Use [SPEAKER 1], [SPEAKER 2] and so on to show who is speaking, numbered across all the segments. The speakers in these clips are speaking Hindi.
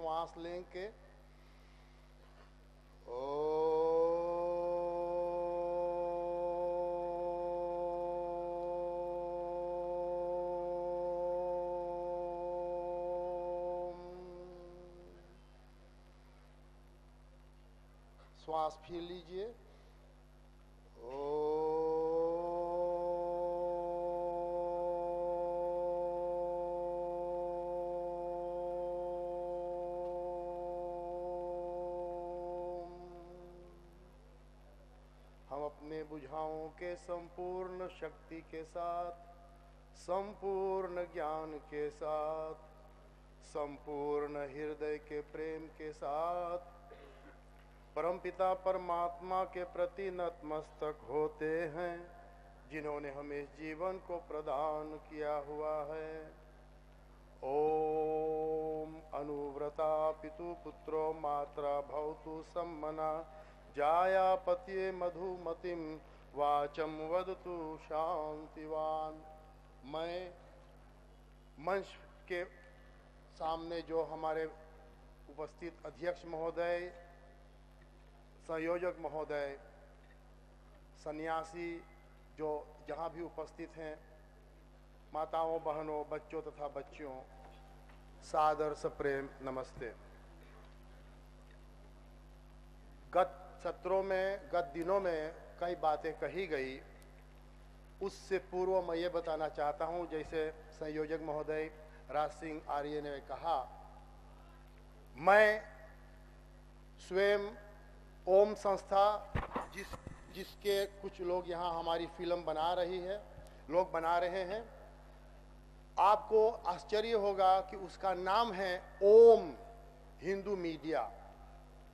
[SPEAKER 1] श्वास लेंगे। श्वास फिर लीजिए। हम अपने बुझाओं के संपूर्ण शक्ति के साथ, संपूर्ण ज्ञान के साथ, संपूर्ण हृदय के प्रेम के साथ परमपिता परमात्मा के प्रति नतमस्तक होते हैं, जिन्होंने हमें इस जीवन को प्रदान किया हुआ है। ओम अनुव्रता पितु पुत्रो मात्रा भवतु सम्मना जायापत्ये मधुमतिम वाचम वदतु शांतिवान। मैं मंच के सामने जो हमारे उपस्थित अध्यक्ष महोदय, संयोजक महोदय, सन्यासी जो जहाँ भी उपस्थित हैं, माताओं, बहनों, बच्चों तथा बच्चियों, सादर सप्रेम नमस्ते। गत सत्रों में, गत दिनों में कई बातें कही गई। उससे पूर्व मैं ये बताना चाहता हूँ, जैसे संयोजक महोदय राज सिंह आर्य ने कहा, मैं स्वयं ओम संस्था जिसके कुछ लोग यहाँ हमारी फिल्म बना रहे हैं, आपको आश्चर्य होगा कि उसका नाम है ओम हिंदू मीडिया।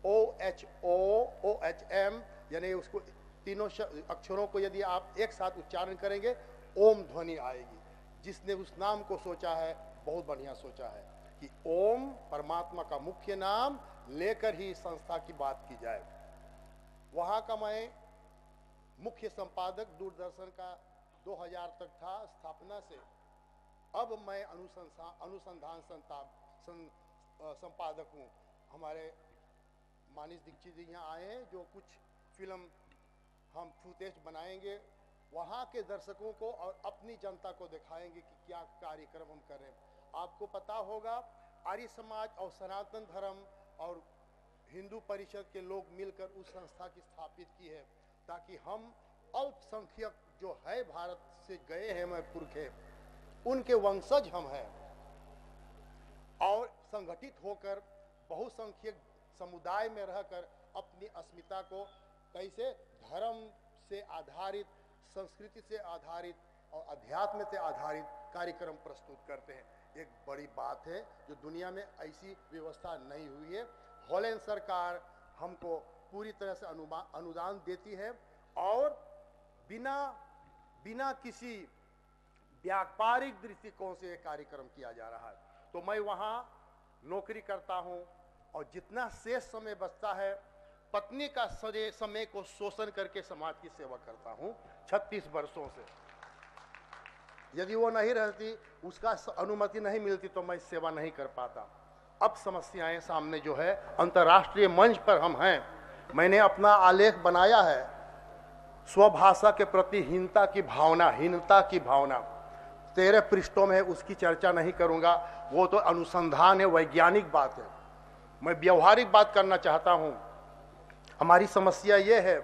[SPEAKER 1] OHM, यानी उसको तीनों अक्षरों को यदि आप एक साथ उच्चारण करेंगे ओम ध्वनि आएगी। जिसने उस नाम को सोचा है बहुत बढ़िया सोचा है कि ओम परमात्मा का मुख्य नाम लेकर ही संस्था की बात की जाए। वहाँ का मैं मुख्य संपादक दूरदर्शन का 2000 तक था स्थापना से। अब मैं अनुसंधान संपादक हूँ। हमारे मानिश दीक्षित जी यहाँ आए हैं, जो कुछ फिल्म हम फुटेज बनाएंगे, वहाँ के दर्शकों को और अपनी जनता को दिखाएंगे कि क्या कार्यक्रम हम कर रहे हैं। आपको पता होगा आर्य समाज और सनातन धर्म और हिंदू परिषद के लोग मिलकर उस संस्था की स्थापित की है, ताकि हम अल्पसंख्यक जो है भारत से गए हैं मैं पुरखे, उनके वंशज हम हैं, और संगठित होकर बहुसंख्यक समुदाय में रहकर अपनी अस्मिता को कैसे धर्म से आधारित, संस्कृति से आधारित और अध्यात्म से आधारित कार्यक्रम प्रस्तुत करते हैं। एक बड़ी बात है जो दुनिया में ऐसी व्यवस्था नहीं हुई है। हॉलैंड सरकार हमको पूरी तरह से अनुदान देती है और बिना किसी व्यापारिक दृष्टिकोण से कार्यक्रम किया जा रहा है। तो मैं वहाँ नौकरी करता हूँ और जितना शेष समय बचता है पत्नी का समय को शोषण करके समाज की सेवा करता हूँ 36 वर्षों से। यदि वो नहीं रहती, उसका अनुमति नहीं मिलती, तो मैं सेवा नहीं कर पाता। अब समस्याएं सामने जो है, अंतर्राष्ट्रीय मंच पर हम हैं। मैंने अपना आलेख बनाया है, स्वभाषा के प्रति हीनता की भावना 13 पृष्ठों में है, उसकी चर्चा नहीं करूंगा। वो तो अनुसंधान है, वैज्ञानिक बात है। मैं व्यवहारिक बात करना चाहता हूं। हमारी समस्या ये है,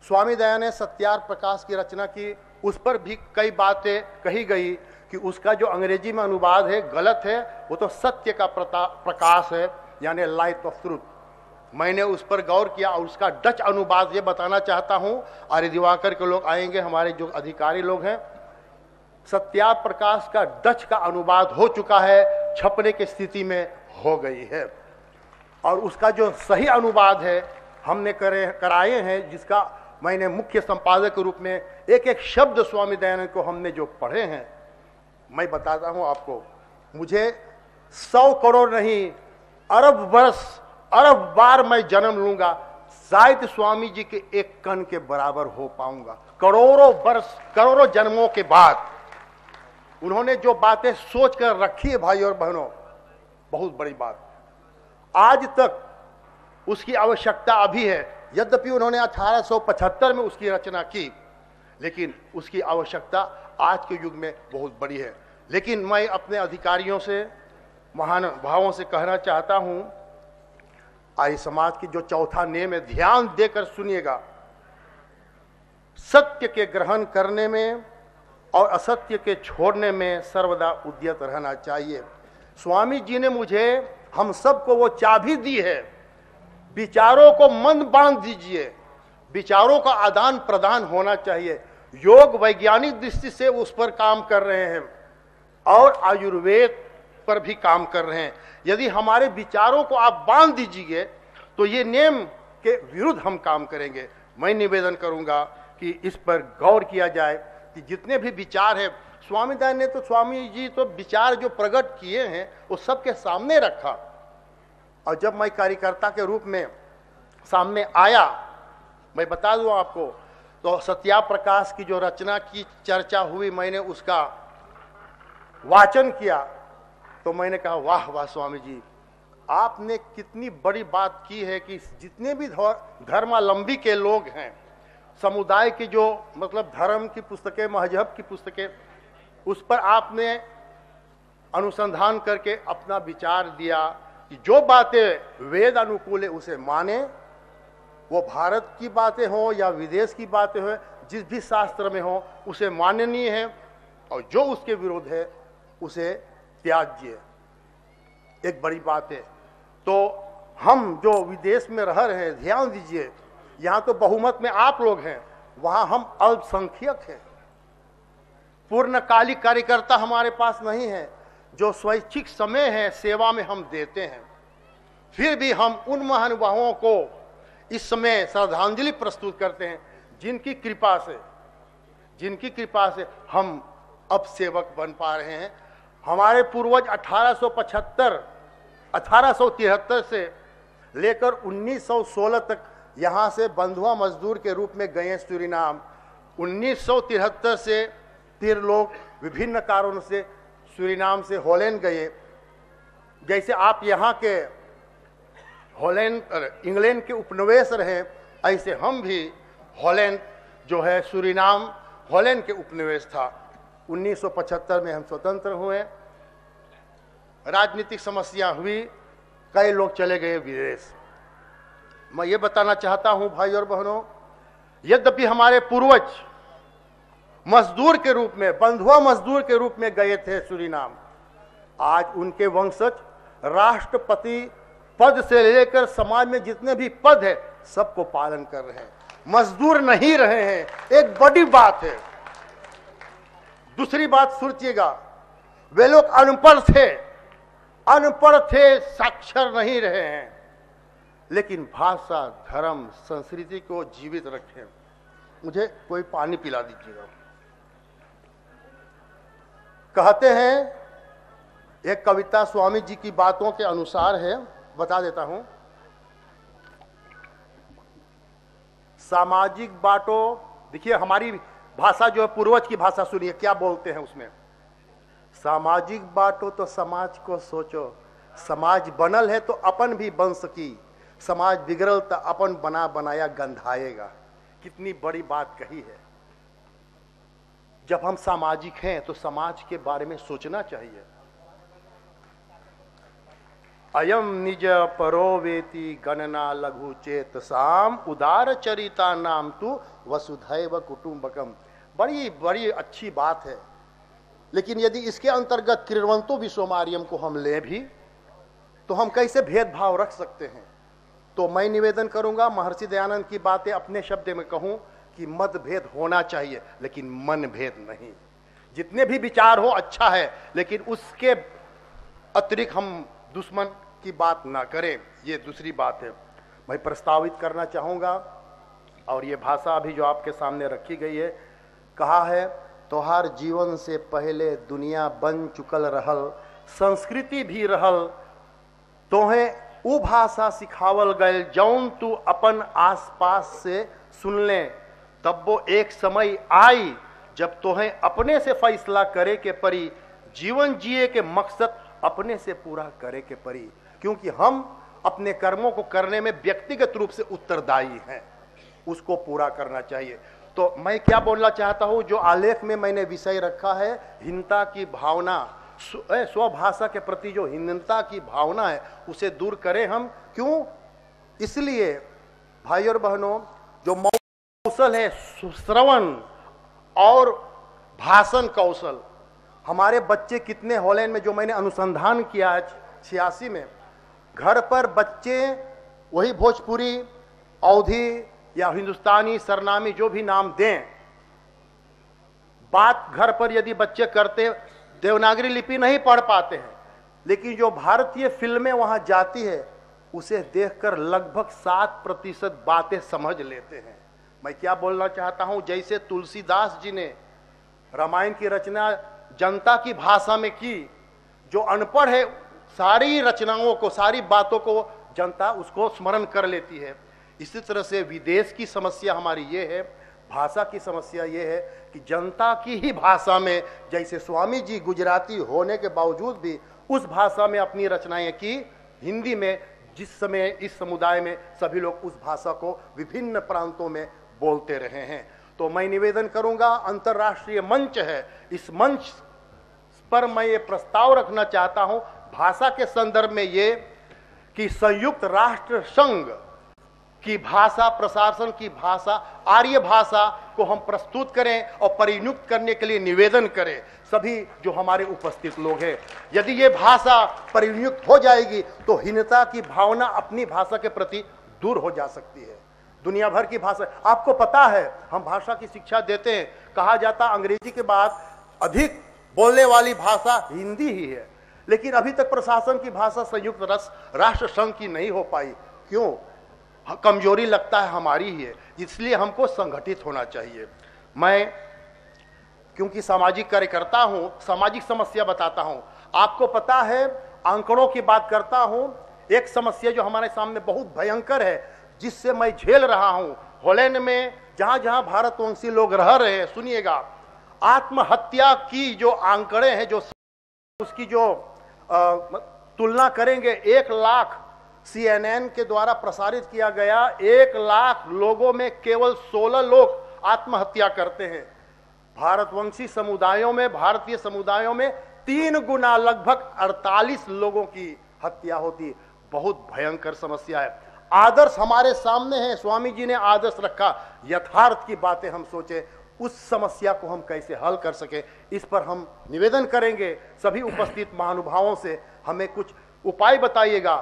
[SPEAKER 1] स्वामी दयानंद ने सत्यार्थ प्रकाश की रचना की, उस पर भी कई बातें कही गई कि उसका जो अंग्रेजी में अनुवाद है गलत है। वो तो सत्य का प्रकाश है, यानी लाइट ऑफ ट्रूथ। मैंने उस पर गौर किया और उसका डच अनुवाद ये बताना चाहता हूं। आर्य दिवाकर के लोग आएंगे, हमारे जो अधिकारी लोग हैं। सत्यार्थ प्रकाश का डच का अनुवाद हो चुका है, छपने की स्थिति में हो गई है, और उसका जो सही अनुवाद है हमने कराए हैं, जिसका मैंने मुख्य संपादक के रूप में एक एक शब्द स्वामी दयानंद को हमने जो पढ़े हैं, मैं बताता हूं आपको। मुझे 100 करोड़ नहीं, अरब बार मैं जन्म लूंगा, शायद स्वामी जी के एक कण के बराबर हो पाऊंगा। करोड़ों वर्ष, करोड़ों जन्मों के बाद उन्होंने जो बातें सोच कर रखी है भाई और बहनों, बहुत बड़ी बात। आज तक उसकी आवश्यकता अभी है। यद्यपि उन्होंने 1875 में उसकी रचना की, लेकिन उसकी आवश्यकता आज के युग में बहुत बड़ी है। लेकिन मैं अपने अधिकारियों से, महानुभावों से कहना चाहता हूं, आर्य समाज की जो चौथा नियम है, ध्यान देकर सुनिएगा। सत्य के ग्रहण करने में और असत्य के छोड़ने में सर्वदा उद्यत रहना चाहिए। स्वामी जी ने मुझे, हम सबको वो चाबी दी है, विचारों को मन बांध दीजिए, विचारों का आदान प्रदान होना चाहिए। योग वैज्ञानिक दृष्टि से उस पर काम कर रहे हैं और आयुर्वेद पर भी काम कर रहे हैं। यदि हमारे विचारों को आप बांध दीजिए तो ये नियम के विरुद्ध हम काम करेंगे। मैं निवेदन करूंगा कि इस पर गौर किया जाए कि जितने भी विचार है, स्वामी दयानंद ने तो, स्वामी जी तो विचार जो प्रकट किए हैं वो सबके सामने रखा। और जब मैं कार्यकर्ता के रूप में सामने आया, मैं बता दूं आपको, तो सत्या प्रकाश की जो रचना की चर्चा हुई, मैंने उसका वाचन किया तो मैंने कहा वाह वाह स्वामी जी, आपने कितनी बड़ी बात की है कि जितने भी धर्मावलंबी के लोग हैं, समुदाय की जो मतलब धर्म की पुस्तकें, मजहब की पुस्तकें, उस पर आपने अनुसंधान करके अपना विचार दिया कि जो बातें वेद अनुकूल है उसे माने, वो भारत की बातें हो या विदेश की बातें हो, जिस भी शास्त्र में हो उसे माननीय है, और जो उसके विरोध है उसे त्याज्य। एक बड़ी बात है। तो हम जो विदेश में रह रहे हैं, ध्यान दीजिए, यहाँ तो बहुमत में आप लोग हैं, वहाँ हम अल्पसंख्यक हैं। पूर्णकालिक कार्यकर्ता हमारे पास नहीं है। जो स्वैच्छिक समय है सेवा में हम देते हैं, फिर भी हम उन महानुभावों को इस समय श्रद्धांजलि प्रस्तुत करते हैं जिनकी कृपा से हम अब सेवक बन पा रहे हैं। हमारे पूर्वज 1873 से लेकर 1916 तक यहाँ से बंधुआ मजदूर के रूप में गए सूरीनाम। 1973 से फिर लोग विभिन्न कारणों से सूरीनाम से हॉलैंड गए। जैसे आप यहाँ के हॉलैंड, इंग्लैंड के उपनिवेश रहे, ऐसे हम भी हॉलैंड जो है, सूरीनाम हॉलैंड के उपनिवेश था। 1975 में हम स्वतंत्र हुए, राजनीतिक समस्या हुई, कई लोग चले गए विदेश। मैं ये बताना चाहता हूं भाई और बहनों, यद्यपि हमारे पूर्वज मजदूर के रूप में, बंधुआ मजदूर के रूप में गए थे सूरीनाम, आज उनके वंशज राष्ट्रपति पद से लेकर समाज में जितने भी पद है सबको पालन कर रहे हैं, मजदूर नहीं रहे हैं। एक बड़ी बात है। दूसरी बात सोचिएगा, वे लोग अनपढ़ थे, साक्षर नहीं रहे हैं, लेकिन भाषा, धर्म, संस्कृति को जीवित रखे। मुझे कोई पानी पिला दीजिएगा। कहते हैं, एक कविता स्वामी जी की बातों के अनुसार है, बता देता हूं। सामाजिक बांटो, देखिए हमारी भाषा जो है, पूर्वज की भाषा सुनिए क्या बोलते हैं उसमें। सामाजिक बांटो तो समाज को सोचो, समाज बनल है तो अपन भी बन सकी, समाज बिगड़ल तो अपन बना बनाया गंधाएगा। कितनी बड़ी बात कही है। जब हम सामाजिक हैं तो समाज के बारे में सोचना चाहिए। अयम निज परोवेति गणना लघु चेतसाम उदार चरिता नाम तु वसुधैव कुटुंबकम। बड़ी बड़ी अच्छी बात है, लेकिन यदि इसके अंतर्गत क्रीडवंतो विश्वमार्यम को हम ले भी तो हम कैसे भेदभाव रख सकते हैं। तो मैं निवेदन करूंगा, महर्षि दयानंद की बातें अपने शब्द में कहूं कि मतभेद होना चाहिए लेकिन मनभेद नहीं। जितने भी विचार हो अच्छा है, लेकिन उसके अतिरिक्त हम दुश्मन की बात ना करें, ये दूसरी बात है। मैं प्रस्तावित करना चाहूँगा, और ये भाषा अभी जो आपके सामने रखी गई है, कहा है, तोहार जीवन से पहले दुनिया बन चुकल रहल, संस्कृति भी रहल, तोहें उ भाषा सिखावल गए जौन तू अपन आसपास से सुन ले। तब वो एक समय आई जब तोहें अपने से फैसला करे के परी, जीवन जिए के मकसद अपने से पूरा करे के परी। क्योंकि हम अपने कर्मों को करने में व्यक्तिगत रूप से उत्तरदायी हैं, उसको पूरा करना चाहिए। तो मैं क्या बोलना चाहता हूं, जो आलेख में मैंने विषय रखा है हीनता की भावना, स्वभाषा के प्रति जो हीनता की भावना है उसे दूर करें हम। क्यों? इसलिए भाई और बहनों, जो कौशल है श्रवण और भाषण कौशल, हमारे बच्चे कितने हॉलैंड में, जो मैंने अनुसंधान किया है 86 में, घर पर बच्चे वही भोजपुरी, अवधी या हिंदुस्तानी, सरनामी जो भी नाम दें, बात घर पर यदि बच्चे करते, देवनागरी लिपि नहीं पढ़ पाते हैं, लेकिन जो भारतीय फिल्में वहां जाती है उसे देखकर लगभग 7% बातें समझ लेते हैं। मैं क्या बोलना चाहता हूं, जैसे तुलसीदास जी ने रामायण की रचना जनता की भाषा में की, जो अनपढ़ है सारी रचनाओं को, सारी बातों को जनता उसको स्मरण कर लेती है। इसी तरह से विदेश की समस्या हमारी ये है, भाषा की समस्या ये है कि जनता की ही भाषा में, जैसे स्वामी जी गुजराती होने के बावजूद भी उस भाषा में अपनी रचनाएं की, हिंदी में, जिस समय इस समुदाय में सभी लोग उस भाषा को विभिन्न प्रांतों में बोलते रहे हैं। तो मैं निवेदन करूंगा, अंतर्राष्ट्रीय मंच है, इस मंच पर मैं ये प्रस्ताव रखना चाहता हूं भाषा के संदर्भ में, ये कि संयुक्त राष्ट्र संघ की भाषा, प्रशासन की भाषा, आर्य भाषा को हम प्रस्तुत करें और परिनियुक्त करने के लिए निवेदन करें सभी जो हमारे उपस्थित लोग हैं। यदि ये भाषा परिनियुक्त हो जाएगी तो हीनता की भावना अपनी भाषा के प्रति दूर हो जा सकती है। दुनिया भर की भाषा, आपको पता है हम भाषा की शिक्षा देते हैं, कहा जाता अंग्रेजी के बाद अधिक बोलने वाली भाषा हिंदी ही है, लेकिन अभी तक प्रशासन की भाषा संयुक्त राष्ट्र संघ की नहीं हो पाई। क्यों? कमजोरी लगता है हमारी ही है, इसलिए हमको संगठित होना चाहिए। मैं क्योंकि सामाजिक कार्यकर्ता हूं, सामाजिक समस्या बताता हूं। आपको पता है, आंकड़ों की बात करता हूं, एक समस्या जो हमारे सामने बहुत भयंकर है, जिससे मैं झेल रहा हूं, हॉलैंड में जहां जहां भारतवंशी लोग रह रहे हैं, सुनिएगा, आत्महत्या की जो आंकड़े हैं, जो उसकी जो तुलना करेंगे, 1 लाख CNN के द्वारा प्रसारित किया गया, 1 लाख लोगों में केवल 16 लोग आत्महत्या करते हैं। भारतवंशी समुदायों में, भारतीय समुदायों में 3 गुना, लगभग 48 लोगों की हत्या होती। बहुत भयंकर समस्या है। आदर्श हमारे सामने है, स्वामी जी ने आदर्श रखा, यथार्थ की बातें हम सोचे, उस समस्या को हम कैसे हल कर सके, इस पर हम निवेदन करेंगे सभी उपस्थित महानुभावों से। हमें कुछ उपाय बताइएगा।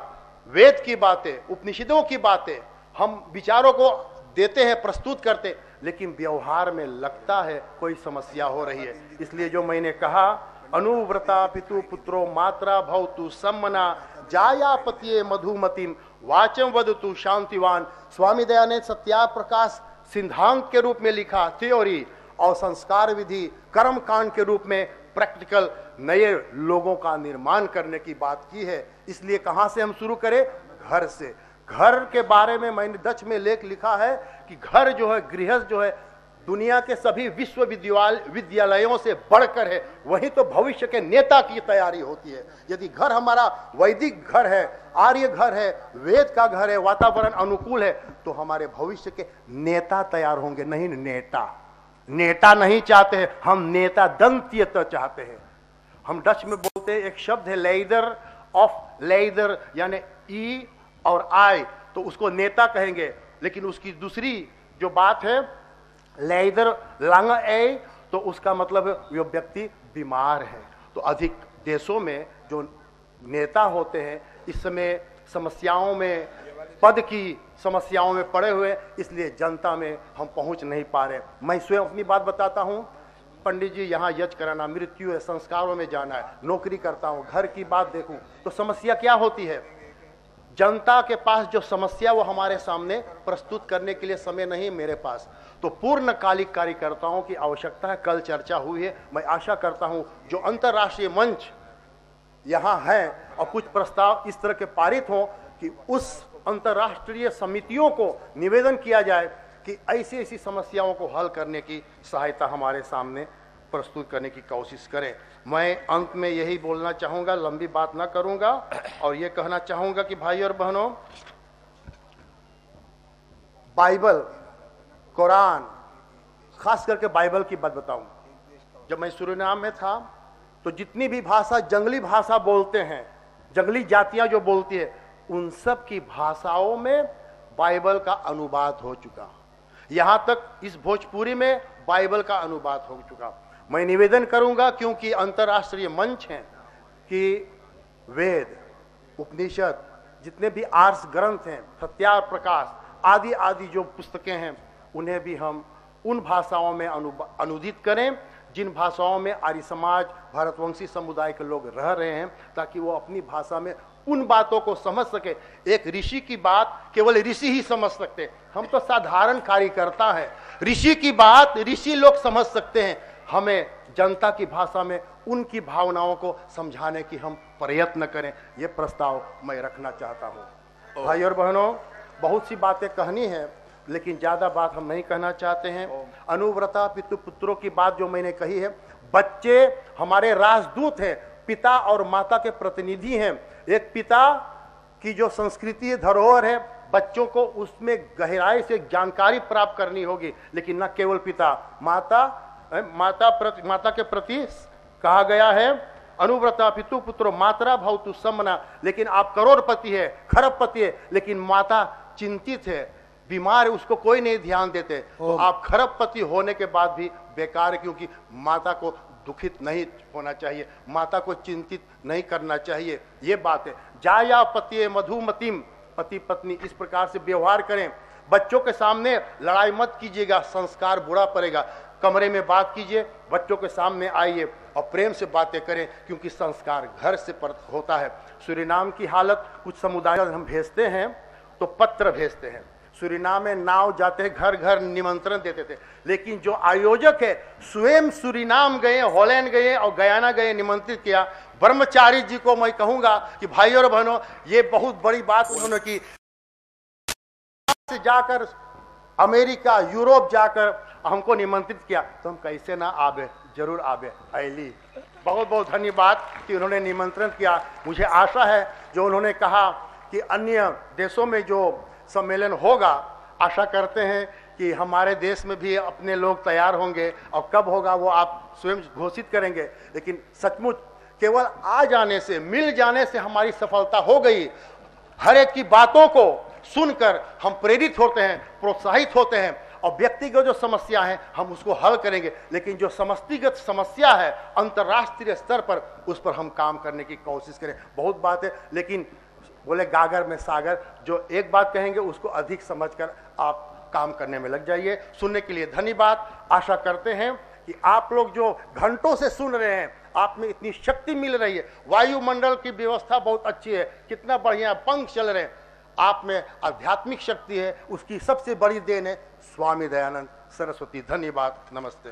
[SPEAKER 1] वेद की बातें, उपनिषदों की बातें हम विचारों को देते हैं, प्रस्तुत करते, लेकिन व्यवहार में लगता है कोई समस्या हो रही है। इसलिए जो मैंने कहा, अनुव्रता पितु पुत्रो मात्रा भवतु सम्मना जाया पतिये मधुमतिम वाचम वदतु शांतिवान। स्वामी दयानंद सत्या प्रकाश सिद्धांत के रूप में लिखा, थ्योरी, और संस्कार विधि कर्म कांड के रूप में प्रैक्टिकल नए लोगों का निर्माण करने की बात की है। इसलिए कहां से हम शुरू करें? घर से। घर के बारे में मैंने डच में लेख लिखा है कि घर जो है, गृहस्थ जो है, दुनिया के सभी विश्वविद्यालयों से बढ़कर है। वही तो भविष्य के नेता की तैयारी होती है। यदि घर हमारा वैदिक घर है, आर्य घर है, वेद का घर है, वातावरण अनुकूल है, तो हमारे भविष्य के नेता तैयार होंगे। नहीं नेता, नेता नहीं चाहते हैं हम, नेता दंत्यता चाहते हैं। हम डच में बोलते हैं, एक शब्द है लेदर ऑफ लेदर, यानी ई और आई, तो उसको नेता कहेंगे। लेकिन उसकी दूसरी जो बात है लेदर लंग ए, तो उसका मतलब वो व्यक्ति बीमार है। तो अधिक देशों में जो नेता होते हैं इस समय समस्याओं में, पद की समस्याओं में पड़े हुए, इसलिए जनता में हम पहुंच नहीं पा रहे। मैं स्वयं अपनी बात बताता हूं, पंडित जी यहाँ यज्ञ कराना, मृत्यु है, संस्कारों में जाना है, नौकरी करता हूं, घर की बात देखूं तो समस्या क्या होती है। जनता के पास जो समस्या वो हमारे सामने प्रस्तुत करने के लिए समय नहीं मेरे पास, तो पूर्णकालिक कार्यकर्ताओं की आवश्यकता है। कल चर्चा हुई है, मैं आशा करता हूं जो अंतर्राष्ट्रीय मंच यहां है और कुछ प्रस्ताव इस तरह के पारित हों कि उस अंतर्राष्ट्रीय समितियों को निवेदन किया जाए कि ऐसी ऐसी समस्याओं को हल करने की सहायता हमारे सामने प्रस्तुत करने की कोशिश करें। मैं अंत में यही बोलना चाहूँगा, लंबी बात ना करूँगा, और ये कहना चाहूँगा कि भाई और बहनों, बाइबल, कुरान, खास करके बाइबल की बात बताऊं, जब मैं सूरीनाम में था तो जितनी भी भाषा, जंगली भाषा बोलते हैं, जंगली जातियां जो बोलती है, उन सब की भाषाओं में बाइबल का अनुवाद हो चुका। यहां तक इस भोजपुरी में बाइबल का अनुवाद हो चुका। मैं निवेदन करूंगा, क्योंकि अंतर्राष्ट्रीय मंच हैं, कि वेद, उपनिषद, जितने भी आर्ष ग्रंथ हैं, सत्यार प्रकाश आदि आदि जो पुस्तकें हैं, उन्हें भी हम उन भाषाओं में अनुदित करें जिन भाषाओं में आर्य समाज, भारतवंशी समुदाय के लोग रह रहे हैं, ताकि वो अपनी भाषा में उन बातों को समझ सके। एक ऋषि की बात केवल ऋषि ही समझ सकते हैं, हम तो साधारण कार्यकर्ता हैं। ऋषि की बात ऋषि लोग समझ सकते हैं, हमें जनता की भाषा में उनकी भावनाओं को समझाने की हम प्रयत्न करें। ये प्रस्ताव मैं रखना चाहता हूँ। भाई और बहनों, बहुत सी बातें कहनी है, लेकिन ज्यादा बात हम नहीं कहना चाहते हैं। अनुव्रता पितृ पुत्रों की बात जो मैंने कही है, बच्चे हमारे राजदूत हैं, पिता और माता के प्रतिनिधि हैं। एक पिता की जो संस्कृति धरोहर है, बच्चों को उसमें गहराई से जानकारी प्राप्त करनी होगी, लेकिन न केवल पिता, माता के प्रति कहा गया है, अनुव्रता पितु पुत्रो मात्रा भवतु सम्मना। लेकिन आप करोड़पति है, खरबपति है, लेकिन माता चिंतित है, बीमार है, उसको कोई नहीं ध्यान देते, तो आप खरबपति होने के बाद भी बेकार है, क्योंकि माता को दुखित नहीं होना चाहिए, माता को चिंतित नहीं करना चाहिए। ये बात है। जाया पति मधुमतिम, पति पत्नी इस प्रकार से व्यवहार करें। बच्चों के सामने लड़ाई मत कीजिएगा, संस्कार बुरा पड़ेगा। कमरे में बात कीजिए, बच्चों के सामने आइए और प्रेम से बातें करें, क्योंकि संस्कार घर से होता है। सूरीनाम की हालत, कुछ समुदाय हम भेजते हैं तो पत्र भेजते हैं। सूरीनाम में नाव जाते हैं, घर घर निमंत्रण देते थे, लेकिन जो आयोजक है स्वयं सूरीनाम गए, हॉलैंड गए और गयाना गए, निमंत्रित किया। ब्रह्मचारी जी को मैं कहूंगा कि भाई और बहनों, ये बहुत बड़ी बात उन्होंने की, से जाकर अमेरिका, यूरोप जाकर हमको निमंत्रित किया, तो हम कैसे ना आवे, जरूर आवे। ऐली बहुत बहुत धन्यवाद कि उन्होंने निमंत्रण किया। मुझे आशा है जो उन्होंने कहा कि अन्य देशों में जो सम्मेलन होगा, आशा करते हैं कि हमारे देश में भी अपने लोग तैयार होंगे, और कब होगा वो आप स्वयं घोषित करेंगे। लेकिन सचमुच केवल आ जाने से, मिल जाने से हमारी सफलता हो गई। हर एक की बातों को सुनकर हम प्रेरित होते हैं, प्रोत्साहित होते हैं, और व्यक्तिगत जो समस्या है हम उसको हल करेंगे, लेकिन जो समष्टिगत समस्या है अंतर्राष्ट्रीय स्तर पर, उस पर हम काम करने की कोशिश करें। बहुत बात है, लेकिन बोले गागर में सागर, जो एक बात कहेंगे उसको अधिक समझकर आप काम करने में लग जाइए। सुनने के लिए धन्यवाद। आशा करते हैं कि आप लोग जो घंटों से सुन रहे हैं, आप में इतनी शक्ति मिल रही है। वायुमंडल की व्यवस्था बहुत अच्छी है, कितना बढ़िया पंख चल रहे हैं। आप में आध्यात्मिक शक्ति है, उसकी सबसे बड़ी देन है स्वामी दयानंद सरस्वती। धन्यवाद, नमस्ते।